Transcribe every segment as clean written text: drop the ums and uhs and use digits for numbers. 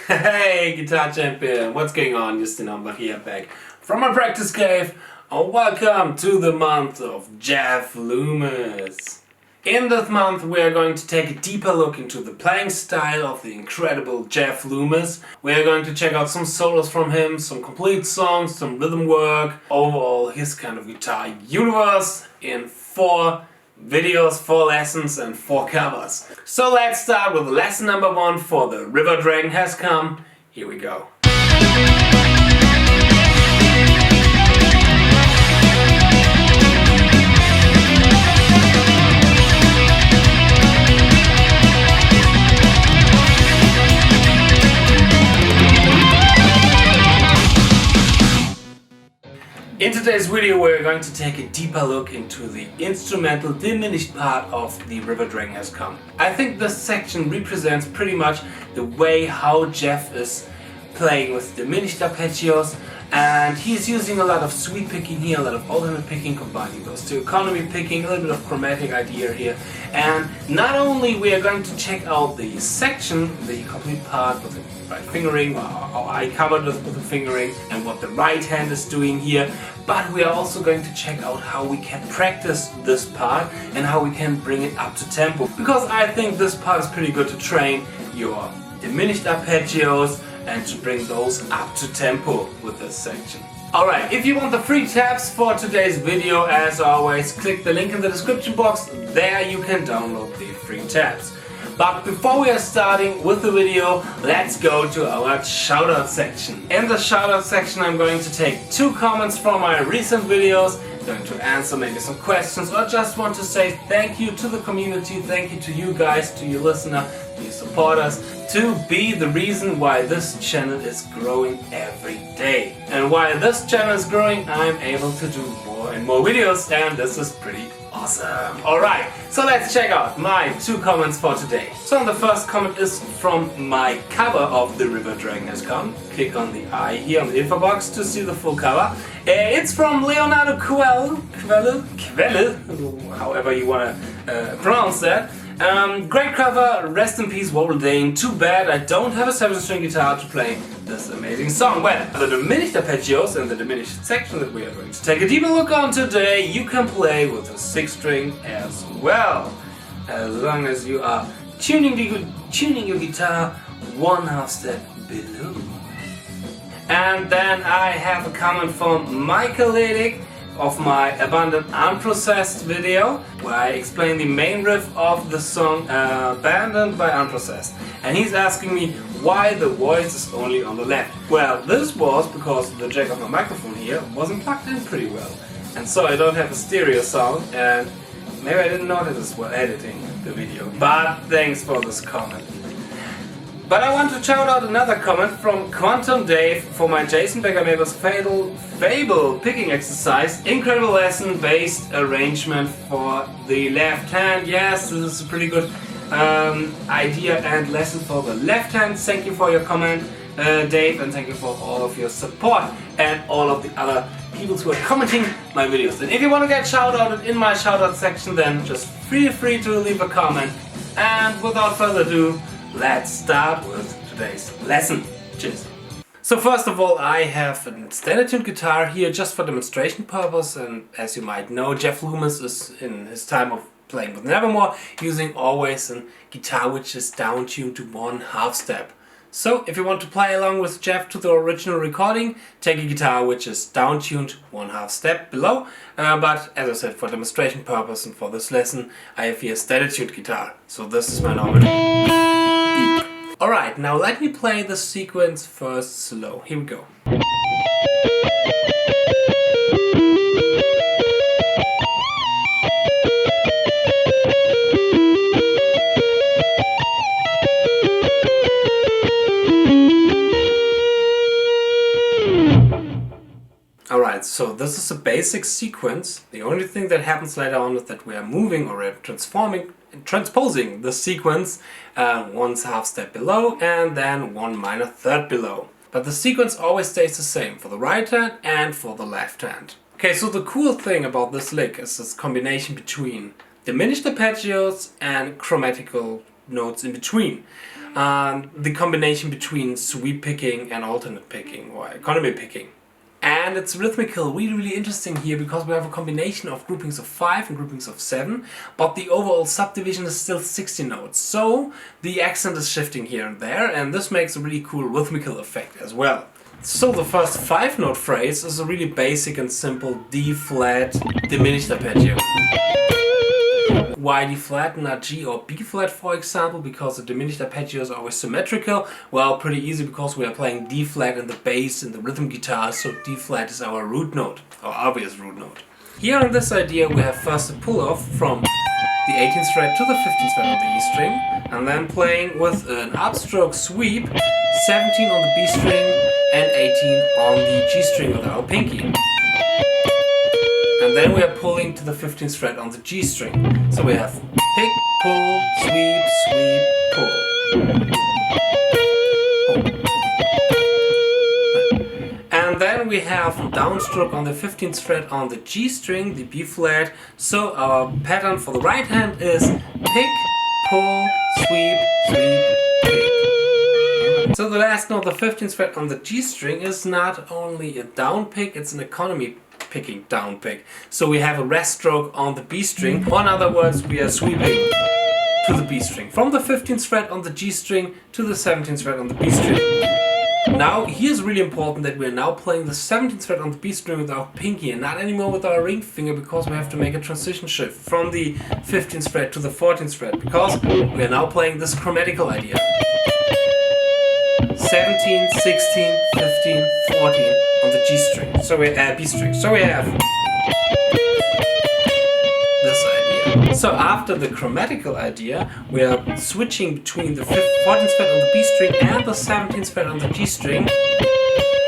Hey, Guitar Champion! What's going on? Just Hombach here, back from my practice cave. And welcome to the month of Jeff Loomis. In this month we are going to take a deeper look into the playing style of the incredible Jeff Loomis. We are going to check out some solos from him, some complete songs, some rhythm work, overall his kind of guitar universe in 4 videos, 4 lessons and 4 covers. So let's start with lesson number 1 for The River Dragon Has Come. Here we go. In today's video we're going to take a deeper look into the instrumental diminished part of The River Dragon Has Come. I think this section represents pretty much the way how Jeff is playing with diminished arpeggios, and he's using a lot of sweep picking here, a lot of alternate picking, combining those two, economy picking, a little bit of chromatic idea here. And not only we are going to check out the section, the complete part with the right fingering, or how I covered this with the fingering, and what the right hand is doing here, but we are also going to check out how we can practice this part and how we can bring it up to tempo. Because I think this part is pretty good to train your diminished arpeggios and to bring those up to tempo with this section. Alright, if you want the free tabs for today's video, as always, click the link in the description box. There you can download the free tabs. But before we are starting with the video, let's go to our shoutout section. In the shoutout section I'm going to take 2 comments from my recent videos, going to answer maybe some questions, or just want to say thank you to the community, thank you to you guys, to your listener, to your supporters, to be the reason why this channel is growing every day. And while this channel is growing, I'm able to do more and more videos, and this is pretty awesome. Alright, so let's check out my 2 comments for today. So the first comment is from my cover of The River Dragon Has Come. Click on the I here on the info box to see the full cover. It's from Leonardo Quelle, however you want to pronounce that. Great cover, rest in peace Warble Dane. Too bad I don't have a 7-string guitar to play this amazing song. Well, the diminished arpeggios and the diminished section that we are going to take a deeper look on today, you can play with a 6-string as well, as long as you are tuning your guitar 1/2 step below. And then I have a comment from Michael Ledig of my Abandoned Unprocessed video, where I explain the main riff of the song Abandoned by Unprocessed. And he's asking me why the voice is only on the left. Well, this was because the jack of my microphone here wasn't plugged in pretty well. And so I don't have a stereo sound, and maybe I didn't notice this while editing the video. But thanks for this comment. But I want to shout out another comment from Quantum Dave for my Jason Becker Mabel's Fable picking exercise. Incredible lesson, based arrangement for the left hand. Yes, this is a pretty good idea and lesson for the left hand. Thank you for your comment, Dave, and thank you for all of your support and all of the other people who are commenting my videos. And if you want to get shout-outed in my shout-out section, then just feel free to leave a comment. And without further ado, let's start with today's lesson. Cheers! So first of all, I have a standard tuned guitar here just for demonstration purpose, and as you might know, Jeff Loomis is in his time of playing with Nevermore using always a guitar which is down tuned to 1/2 step. So if you want to play along with Jeff to the original recording, take a guitar which is down tuned 1/2 step below, but as I said, for demonstration purpose and for this lesson I have here a standard tuned guitar. So this is my normal E. Alright, now let me play the sequence first slow. Here we go. Alright, so this is a basic sequence. The only thing that happens later on is that we are moving or transposing the sequence 1/2 step below and then 1 minor third below. But the sequence always stays the same for the right hand and for the left hand. Okay, so the cool thing about this lick is this combination between diminished arpeggios and chromatical notes in between. the combination between sweep picking and alternate picking or economy picking. And it's rhythmical, really interesting here because we have a combination of groupings of 5 and groupings of 7, but the overall subdivision is still 60 notes. So the accent is shifting here and there, and this makes a really cool rhythmical effect as well. So the first 5-note phrase is a really basic and simple D flat diminished arpeggio. Why D flat and not G or B flat, for example? Because the diminished arpeggio is always symmetrical. Well, pretty easy because we are playing D flat in the bass in the rhythm guitar, so D flat is our root note, our obvious root note. Here in this idea we have first a pull off from the 18th fret to the 15th fret on the E string, and then playing with an upstroke sweep, 17 on the B string and 18 on the G string with our pinky. And then we are pulling to the 15th fret on the G string. So we have pick, pull, sweep, sweep, pull. And then we have downstroke on the 15th fret on the G string, the B flat. So our pattern for the right hand is pick, pull, sweep, sweep, pick. So the last note, the 15th fret on the G string, is not only a down pick, it's an economy picking down pick. So we have a rest stroke on the B string, or in other words, we are sweeping to the B string. From the 15th fret on the G string to the 17th fret on the B string. Now, here's really important that we are now playing the 17th fret on the B string with our pinky and not anymore with our ring finger, because we have to make a transition shift from the 15th fret to the 14th fret, because we are now playing this chromatical idea. 17, 16, 15, 14 on the G string. So we B string. So we have this idea. So after the chromatical idea, we are switching between the 14th fret on the B string and the 17th fret on the G string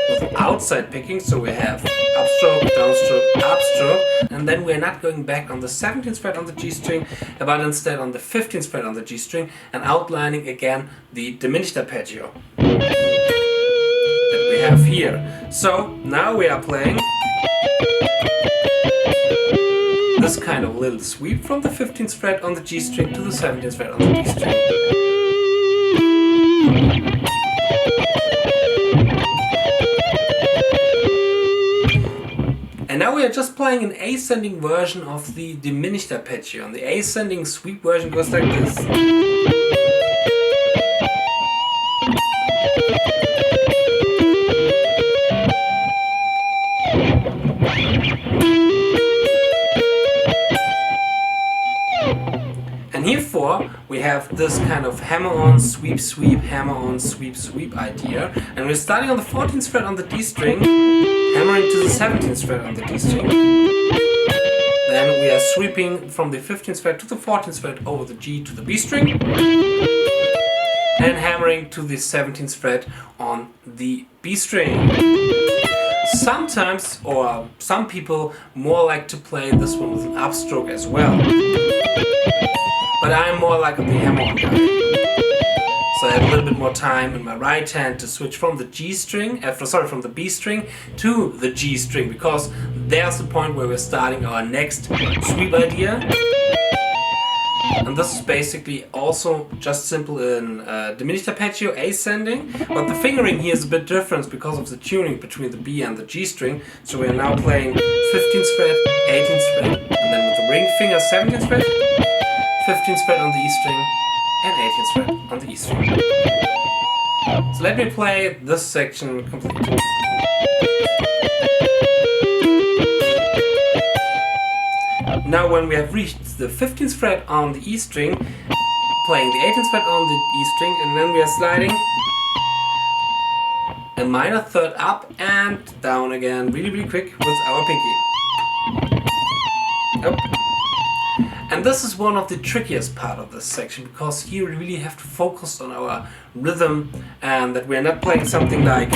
with outside picking. So we have upstroke, downstroke, upstroke, and then we're not going back on the 17th fret on the G string, but instead on the 15th fret on the G string, and outlining again the diminished arpeggio that we have here. So now we are playing this kind of little sweep from the 15th fret on the G string to the 17th fret on the D string. And now we are just playing an ascending version of the diminished arpeggio. And the ascending sweep version goes like this. And herefore we have this kind of hammer-on, sweep, sweep, hammer-on, sweep, sweep idea. And we're starting on the 14th fret on the D string, hammering to the 17th fret on the D string. Then we are sweeping from the 15th fret to the 14th fret over the G to the B string. And hammering to the 17th fret on the B string. Sometimes, or some people more like to play this one with an upstroke as well. But I'm more like the hammer-on guy. So I have a little bit more time in my right hand to switch from the G string, from the B string to the G string, because there's the point where we're starting our next sweep idea. And this is basically also just simple in diminished arpeggio, ascending, but the fingering here is a bit different because of the tuning between the B and the G string. So we are now playing 15th fret, 18th fret, and then with the ring finger 17th fret, 15th fret on the E string, and 18th fret on the E string. So let me play this section completely. Now when we have reached the 15th fret on the E string, playing the 18th fret on the E string, and then we are sliding a minor third up and down again, really quick with our pinky. Up. And this is one of the trickiest part of this section, because here we really have to focus on our rhythm and that we are not playing something like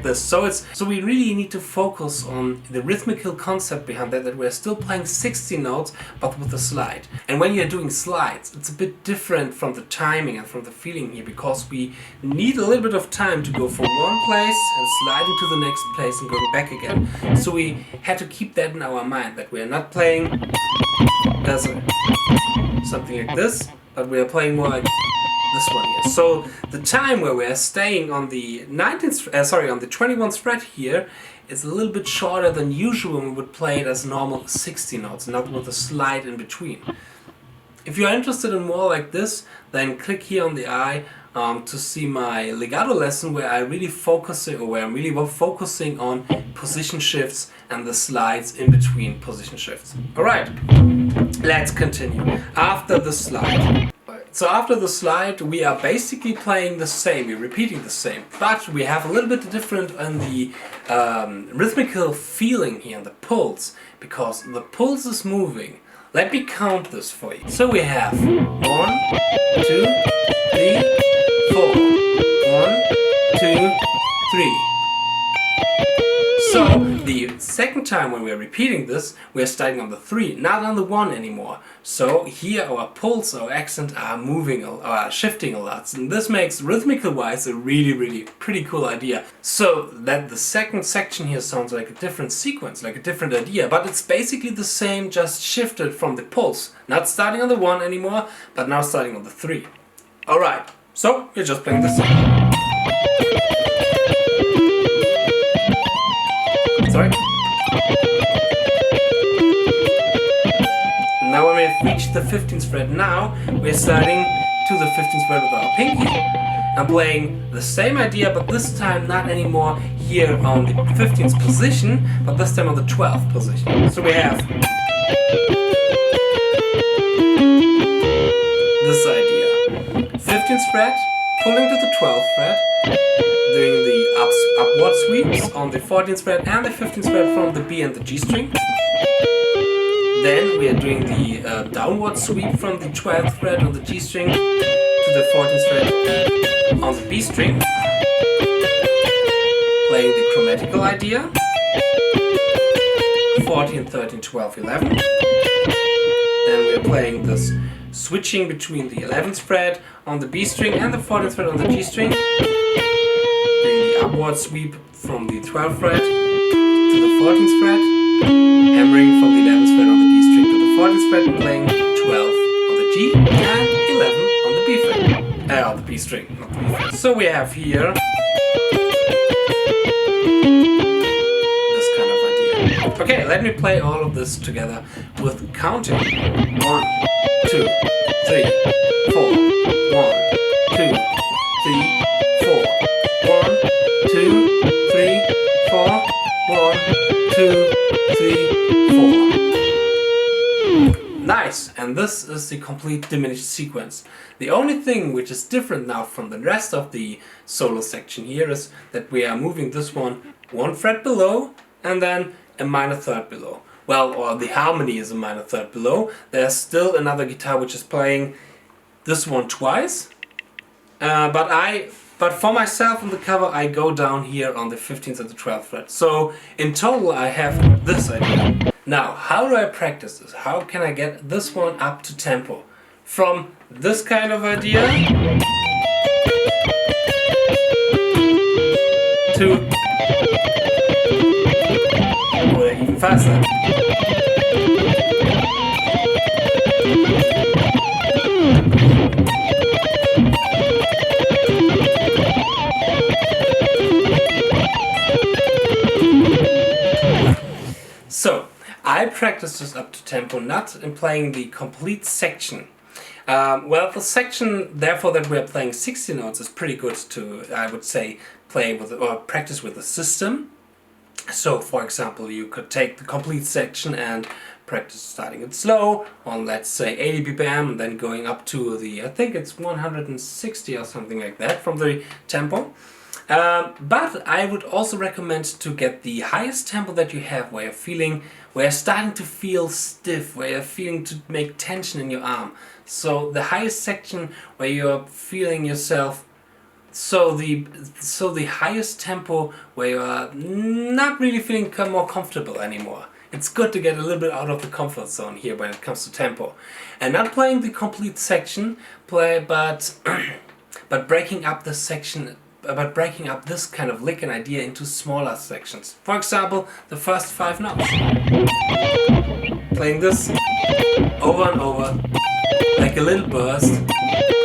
this. So we really need to focus on the rhythmical concept behind that we're still playing 60 notes but with a slide. And when you're doing slides, it's a bit different from the timing and from the feeling here, because we need a little bit of time to go from one place and sliding to the next place and going back again. So we had to keep that in our mind, that we're not playing as something like this, but we are playing more like this one here. So the time where we are staying on the 21st fret here is a little bit shorter than usual when we would play it as normal 60 notes, not with a slide in between. If you are interested in more like this, then click here on the eye to see my legato lesson where I'm really focusing on position shifts and the slides in between position shifts. Alright, let's continue. After the slide. So after the slide we are basically playing the same, we're repeating the same, but we have a little bit different in the rhythmical feeling here, the pulse, because the pulse is moving. Let me count this for you. So we have 1, 2, 3, 4. 1, 2, 3. So the second time when we are repeating this, we are starting on the 3, not on the 1 anymore. So here our pulse, our accent are moving, are shifting a lot. And this makes rhythmical wise a really pretty cool idea. So that the second section here sounds like a different sequence, like a different idea, but it's basically the same, just shifted from the pulse. Not starting on the 1 anymore, but now starting on the 3. Alright, so we're just playing the same. Sorry. Now when we have reached the 15th fret now, we're starting to the 15th fret with our pinky. I'm playing the same idea, but this time not anymore here on the 15th position, but this time on the 12th position. So we have this idea. 15th fret, pulling to the 12th fret, doing the upward sweeps on the 14th fret and the 15th fret from the B and the G string. Then we are doing the downward sweep from the 12th fret on the G string to the 14th fret on the B string. Playing the chromatical idea. 14, 13, 12, 11. Then we are playing this switching between the 11th fret on the B string and the 14th fret on the G string. Doing the upward sweep from the 12th fret to the 14th fret. Hammering from the 11th fret on the D string to the 14th fret, playing 12 on the G and 11 on the B fret. On the B string, not the B fret. So we have here this kind of idea. Okay, let me play all of this together with counting. 1, 2, 3, 4. 1, 2, 3, 4. 1, 2, 3, 4. 1, 2, 3, 4. Nice! And this is the complete diminished sequence. The only thing which is different now from the rest of the solo section here is that we are moving this one fret below and then a minor third below. Well, or the harmony is a minor third below. There's still another guitar which is playing this one twice. But for myself on the cover I go down here on the 15th and the 12th fret. So in total I have this idea. Now how do I practice this? How can I get this one up to tempo? From this kind of idea to even faster. So, I practice this up to tempo, not in playing the complete section. Well, the section, therefore, that we're playing 60 notes is pretty good to, I would say, play with or practice with the system. So, for example, you could take the complete section and practice starting it slow on, let's say, 80 BPM and then going up to the, I think it's 160 or something like that from the tempo. But I would also recommend to get the highest tempo that you have, where you're starting to feel stiff, where you're feeling to make tension in your arm. So the highest section where you're feeling yourself, so the highest tempo where you're not really feeling more comfortable anymore. It's good to get a little bit out of the comfort zone here when it comes to tempo. And not playing the complete section, but breaking up the section, about breaking up this kind of lick and idea into smaller sections. For example, the first 5 notes. Playing this. over and over, like a little burst,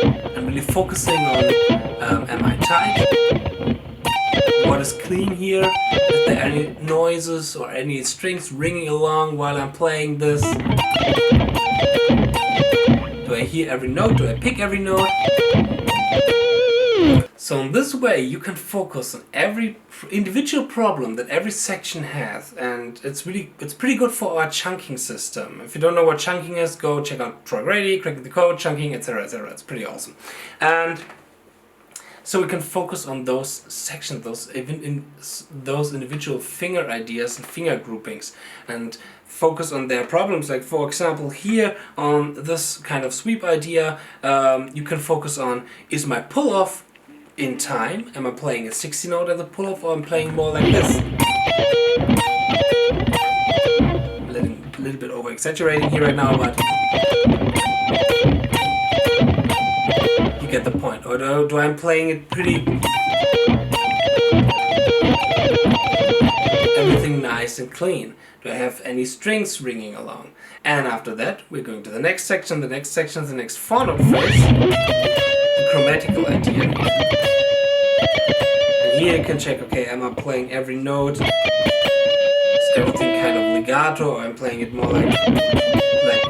and really focusing on am I tight? What is clean here? Is there any noises or any strings ringing along while I'm playing this? Do I hear every note? Do I pick every note? So in this way you can focus on every individual problem that every section has, and it's pretty good for our chunking system. If you don't know what chunking is, go check out Troy Grady, Cracking the Code, Chunking, etc, etc. It's pretty awesome. And so we can focus on those sections, those individual finger ideas and finger groupings, and focus on their problems. Like for example here on this kind of sweep idea, you can focus on, is my pull-off in time? Am I playing a 60 note as a pull-off, or I'm playing more like this? A little bit over-exaggerating here right now, but you get the point. Or do I'm playing it pretty... everything nice and clean? Do I have any strings ringing along? And after that, we're going to the next section, the next 4-note phrase, the chromatical idea. And here you can check, okay, am I playing every note? Is everything kind of legato, or I'm playing it more like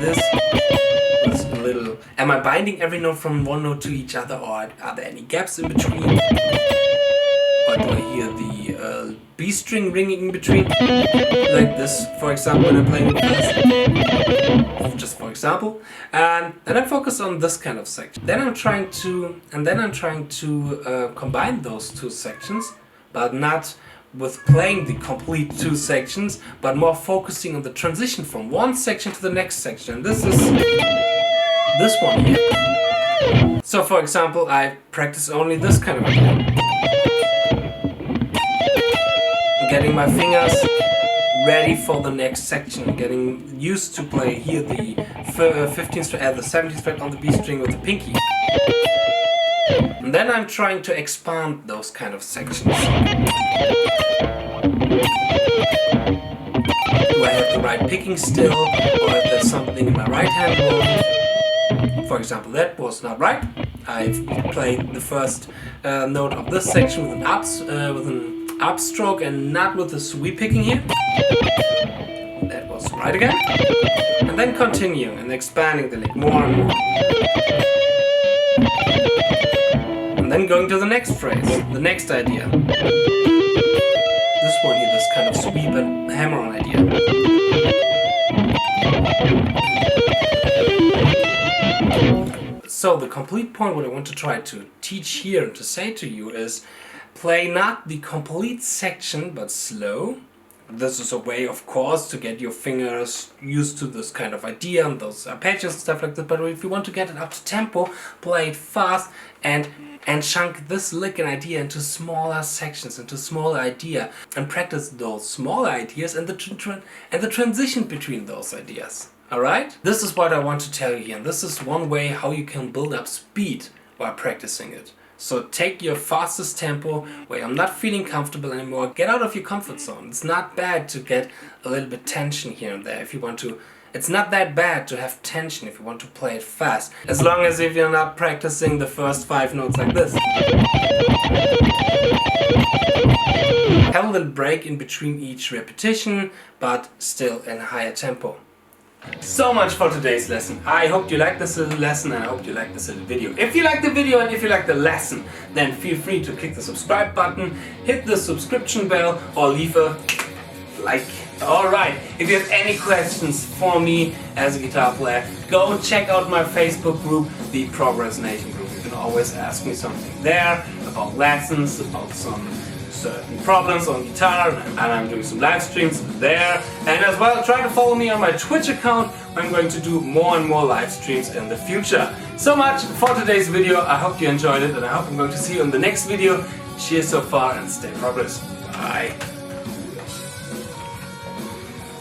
this? With a little. Am I binding every note from one note to each other, or are there any gaps in between? Or do I hear the B string ringing in between? Like this, for example, when I'm playing it first. Just for example. And then I focus on this kind of section. Then I'm trying to combine those two sections, but not with playing the complete two sections, but more focusing on the transition from one section to the next section. And this is this one here. So for example, I practice only this kind of idea. Getting my fingers ready for the next section, getting used to play here the 15th fret, the 17th fret on the B string with the pinky. And then I'm trying to expand those kind of sections. Do I have the right picking still, or is there something in my right hand wrong? For example, that was not right. I've played the first note of this section with an upstroke and not with the sweep picking here. That was right again. And then continuing and expanding the lick more and more. And then going to the next phrase, the next idea. This one here, this kind of sweep and hammer-on idea. So the complete point what I want to try to teach here and to say to you is, play not the complete section, but slow. This is a way, of course, to get your fingers used to this kind of idea and those arpeggios and stuff like that. But if you want to get it up to tempo, play it fast and chunk this lick and idea into smaller sections, into smaller idea, and practice those smaller ideas and the transition between those ideas. Alright? This is what I want to tell you here, and this is one way how you can build up speed while practicing it. So take your fastest tempo where I'm not feeling comfortable anymore. Get out of your comfort zone. It's not bad to get a little bit tension here and there if you want to. It's not that bad to have tension if you want to play it fast. As long as if you're not practicing the first 5 notes like this. Have a little break in between each repetition, but still in a higher tempo. So much for today's lesson. I hope you liked this little lesson, and I hope you liked this little video. If you liked the video and if you liked the lesson, then feel free to click the subscribe button, hit the subscription bell, or leave a like. Alright, if you have any questions for me as a guitar player, go check out my Facebook group, the Progress Nation group. You can always ask me something there about lessons, about some certain problems on guitar, and I'm doing some live streams there. And as well, try to follow me on my Twitch account, where I'm going to do more and more live streams in the future. So much for today's video. I hope you enjoyed it, and I hope I'm going to see you in the next video. Cheers so far and stay progress. Bye.